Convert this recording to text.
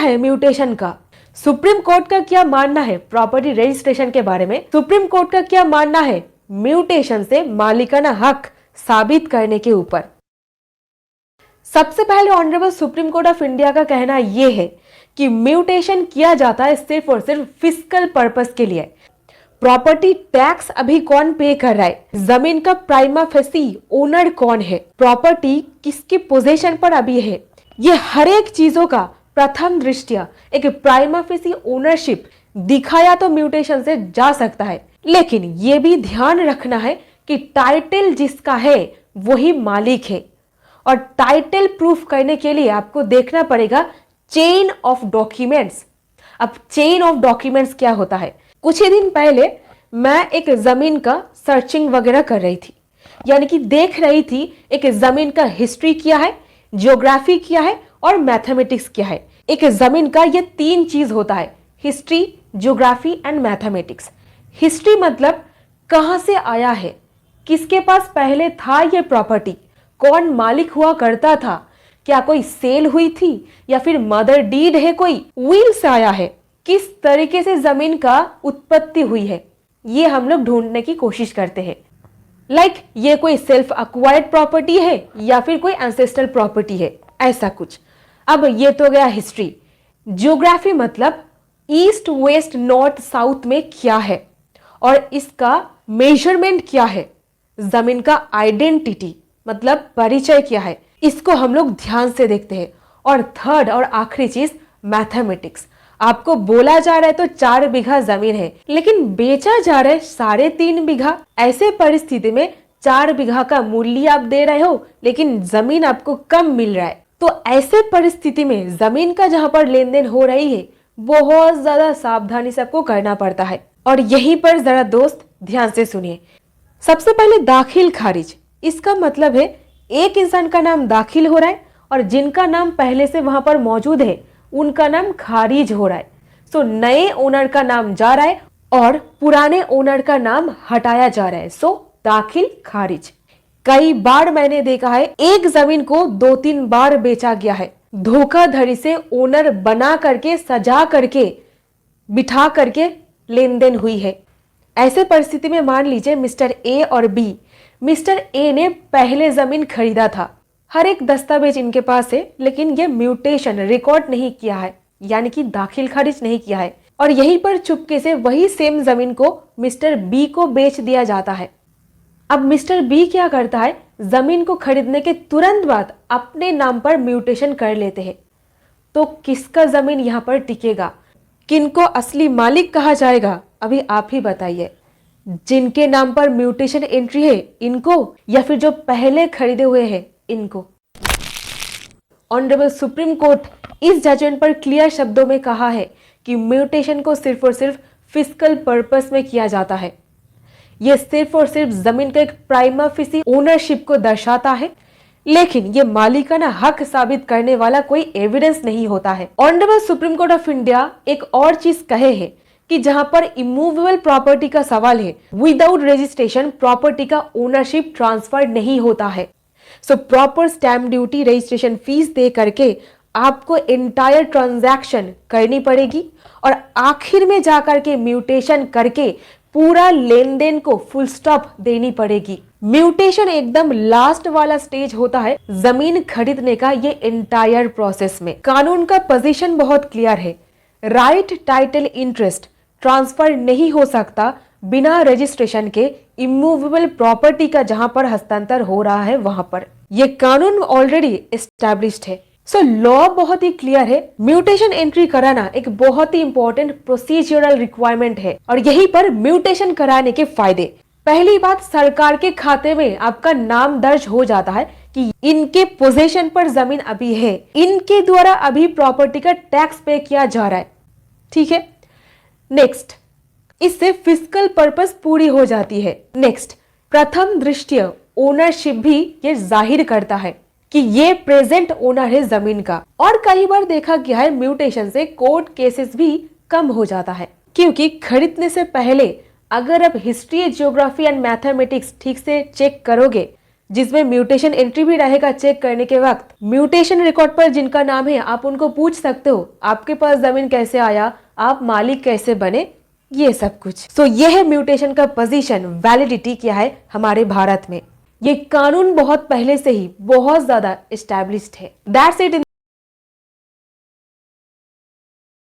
है म्यूटेशन का? Supreme court का क्या मानना है प्रॉपर्टी रजिस्ट्रेशन के बारे में? सुप्रीम कोर्ट का क्या मानना है म्यूटेशन से मालिकाना हक साबित करने के ऊपर? सबसे पहले honourable supreme court of India का कहना यह है कि म्यूटेशन किया जाता है सिर्फ और सिर्फ फिजिकल पर्पस के लिए। प्रॉपर्टी टैक्स अभी कौन पे कर रहा है? जमीन का प्राइमा फेसी ओनर कौन है? प्रॉपर्टी किसके पोजीशन पर अभी है? ये हर एक चीजों का प्रथम दृष्टया एक प्राइमा फेसी ओनरशिप दिखाया तो म्यूटेशन से जा सकता है, लेकिन ये भी ध्यान रखना है कि टाइटल जिसका है वही मालिक है। और टाइटल प्रूफ करने के लिए आपको देखना पड़ेगा चेन ऑफ डॉक्यूमेंट्स। अब चेन ऑफ डॉक्यूमेंट्स क्या होता है? कुछ ही दिन पहले मैं एक जमीन का सर्चिंग वगैरह कर रही थी, यानी कि देख रही थी एक जमीन का हिस्ट्री क्या है, ज्योग्राफी क्या है और मैथमेटिक्स क्या है। एक जमीन का ये तीन चीज होता है, history, geography and mathematics. History मतलब कहां से आया है, किसके पास पहले था ये प्रॉपर्टी, कौन मालिक हुआ करता था, क्या कोई सेल हुई थी या फिर मदर डीड है, कोई विल से आया है, किस तरीके से जमीन का उत्पत्ति हुई है, ये हम लोग ढूंढने की कोशिश करते हैं। लाइक ये कोई सेल्फ अक्वायर्ड प्रॉपर्टी है या फिर कोई एंसेस्ट्रल प्रॉपर्टी है, ऐसा कुछ। अब ये तो गया हिस्ट्री। ज्योग्राफी मतलब ईस्ट वेस्ट नॉर्थ साउथ में क्या है और इसका मेजरमेंट क्या है, जमीन का आइडेंटिटी मतलब परिचय क्या है, इसको हम लोग ध्यान से देखते हैं। और थर्ड और आखिरी चीज मैथमेटिक्स। आपको बोला जा रहा है तो 4 बीघा जमीन है, लेकिन बेचा जा रहा है 3.5 बीघा। ऐसे परिस्थिति में 4 बीघा का मूल्य आप दे रहे हो, लेकिन जमीन आपको कम मिल रहा है। तो ऐसे परिस्थिति में जमीन का जहां पर लेन देन हो रही है, बहुत ज्यादा सावधानी से आपको करना पड़ता है। और यहीं पर जरा दोस्त ध्यान से सुनिए। सबसे पहले दाखिल खारिज, इसका मतलब है एक इंसान का नाम दाखिल हो रहा है और जिनका नाम पहले से वहां पर मौजूद है उनका नाम खारिज हो रहा है। सो नए ओनर का नाम जा रहा है और पुराने ओनर का नाम हटाया जा रहा है। सो दाखिल खारिज। कई बार मैंने देखा है एक जमीन को 2-3 बार बेचा गया है, धोखाधड़ी से ओनर बना करके, सजा करके, बिठा करके लेन देन हुई है। ऐसे परिस्थिति में मान लीजिए मिस्टर ए और बी। मिस्टर ए ने पहले जमीन खरीदा था, हर एक दस्तावेज इनके पास है, लेकिन ये म्यूटेशन रिकॉर्ड नहीं किया है, यानी कि दाखिल खारिज नहीं किया है। और यहीं पर चुपके से वही सेम जमीन को मिस्टर बी को बेच दिया जाता है। अब मिस्टर बी क्या करता है, जमीन को खरीदने के तुरंत बाद अपने नाम पर म्यूटेशन कर लेते हैं। तो किसका जमीन यहाँ पर टिकेगा, किनको असली मालिक कहा जाएगा, अभी आप ही बताइए। जिनके नाम पर म्यूटेशन एंट्री है इनको, या फिर जो पहले खरीदे हुए हैं इनको? ऑनरेबल सुप्रीम कोर्ट इस जजमेंट पर क्लियर शब्दों में कहा है कि म्यूटेशन को सिर्फ और सिर्फ फिजिकल पर्पस में किया जाता है। यह सिर्फ और सिर्फ जमीन का एक प्राइमा फेसी ओनरशिप को दर्शाता है, लेकिन ये मालिकाना हक साबित करने वाला कोई एविडेंस नहीं होता है। Honourable supreme court of India एक और चीज कहे है कि जहां पर इमूवेबल प्रॉपर्टी का सवाल है, विदाउट रजिस्ट्रेशन प्रॉपर्टी का ओनरशिप ट्रांसफर नहीं होता है। So proper stamp duty, registration fees दे करके आपको एंटायर ट्रांजैक्शन करनी पड़ेगी और आखिर में जाकर के म्यूटेशन करके पूरा लेन देन को फुल स्टॉप देनी पड़ेगी। म्यूटेशन एकदम लास्ट वाला स्टेज होता है जमीन खरीदने का। ये एंटायर प्रोसेस में कानून का पोजीशन बहुत क्लियर है। राइट टाइटल इंटरेस्ट ट्रांसफर नहीं हो सकता बिना रजिस्ट्रेशन के इमूवेबल प्रॉपर्टी का जहां पर हस्तांतर हो रहा है वहां पर। यह कानून ऑलरेडी एस्टैब्लिश्ड है। सो लॉ बहुत ही क्लियर है। म्यूटेशन एंट्री कराना एक बहुत ही इंपॉर्टेंट प्रोसीजरल रिक्वायरमेंट है। और यहीं पर म्यूटेशन कराने के फायदे, पहली बात, सरकार के खाते में आपका नाम दर्ज हो जाता है कि इनके पोजीशन पर जमीन अभी है, इनके द्वारा अभी प्रॉपर्टी का टैक्स पे किया जा रहा है। ठीक है। नेक्स्ट, इससे फिजिकल पर्पस पूरी हो जाती है। नेक्स्ट, प्रथम दृष्टया ओनरशिप भी ये जाहिर करता है कि ये प्रेजेंट ओनर है जमीन का। और कई बार देखा गया है म्यूटेशन से कोर्ट केसेस भी कम हो जाता है, क्योंकि खरीदने से पहले अगर आप हिस्ट्री, ज्योग्राफी एंड मैथमेटिक्स ठीक से चेक करोगे जिसमें म्यूटेशन एंट्री भी रहेगा चेक करने के वक्त। म्यूटेशन रिकॉर्ड पर जिनका नाम है आप उनको पूछ सकते हो आपके पास जमीन कैसे आया, आप मालिक कैसे बने, ये सब कुछ। सो ये है म्यूटेशन का पोजीशन, वैलिडिटी क्या है हमारे भारत में। ये कानून बहुत पहले से ही बहुत ज्यादा एस्टैब्लिश्ड है। That's it.